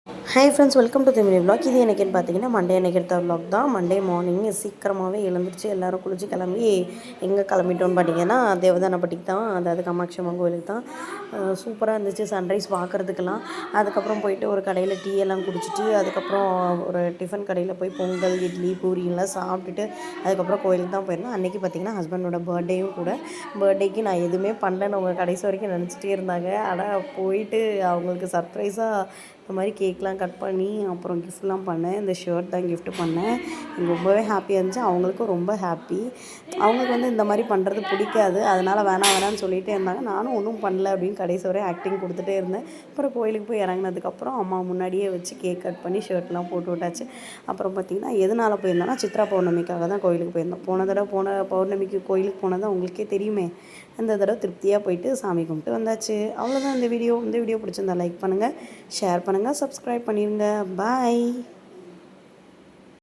Hi friends, welcome to Tamil vlog. இது எனக்குன்னு பார்த்தீங்கன்னா மண்டே அன்றைக்கி எடுத்த விலாக் தான். மண்டே மார்னிங் சீக்கிரமாகவே எழுந்திரிச்சு எல்லோரும் குளிச்சு கிளம்பி எங்கே கிளம்பிட்டோன்னு பார்த்தீங்கன்னா தேவதானப்பட்டிக்கு தான், அதாவது காமாட்சி அம்மன் கோயிலுக்கு தான். சூப்பராக இருந்துச்சு சன்ரைஸ் பார்க்குறதுக்கெல்லாம். அதுக்கப்புறம் போயிட்டு ஒரு கடையில் டீ எல்லாம் குடிச்சிட்டு அதுக்கப்புறம் ஒரு டிஃபன் கடையில் போய் பொங்கல், இட்லி, பூரியெல்லாம் சாப்பிட்டுட்டு அதுக்கப்புறம் கோயிலுக்கு தான் போயிருந்தோம். அன்றைக்கி பார்த்தீங்கன்னா ஹஸ்பண்டோட பர்த்டேயும் கூட. பர்த்டேக்கு நான் எதுவுமே பண்ணலன்னு அவங்க கடைசி வரைக்கும் நினச்சிட்டே இருந்தாங்க. ஆனால் போயிட்டு அவங்களுக்கு சர்ப்ரைஸாக இந்த மாதிரி கேக்லாம் கட் பண்ணி அப்புறம் கிஃப்ட்லாம் பண்ணேன். இந்த ஷர்ட் தான் கிஃப்ட் பண்ணேன். எனக்கு ரொம்பவே ஹாப்பியாக இருந்துச்சு. அவங்களுக்கும் ரொம்ப ஹாப்பி. அவங்களுக்கு வந்து இந்த மாதிரி பண்ணுறது பிடிக்காது. அதனால் வேணான்னு சொல்லிகிட்டே இருந்தாங்க. நானும் ஒன்றும் பண்ணல அப்படின்னு கடைசி வரை ஆக்டிங் கொடுத்துட்டே இருந்தேன். அப்புறம் கோயிலுக்கு போய் இறங்கினதுக்கப்புறம் அம்மா முன்னாடியே வச்சு கேக் கட் பண்ணி ஷர்ட்லாம் போட்டு விட்டாச்சு. அப்புறம் பார்த்திங்கன்னா எதனால் போயிருந்தோன்னா சித்ரா பௌர்ணமிக்காக தான் கோயிலுக்கு போயிருந்தோம். போன பௌர்ணமிக்கு கோயிலுக்கு போனது உங்களுக்கே தெரியுமே. இந்த தடவை திருப்தியாக போயிட்டு சாமி கும்பிட்டு வந்தாச்சு. அவ்வளோதான் இந்த வீடியோ பிடிச்சிருந்தா லைக் பண்ணுங்கள், ஷேர் பண்ணுங்கள், சப்ஸ்கிரைப் பண்ணிடுங்க. பாய்.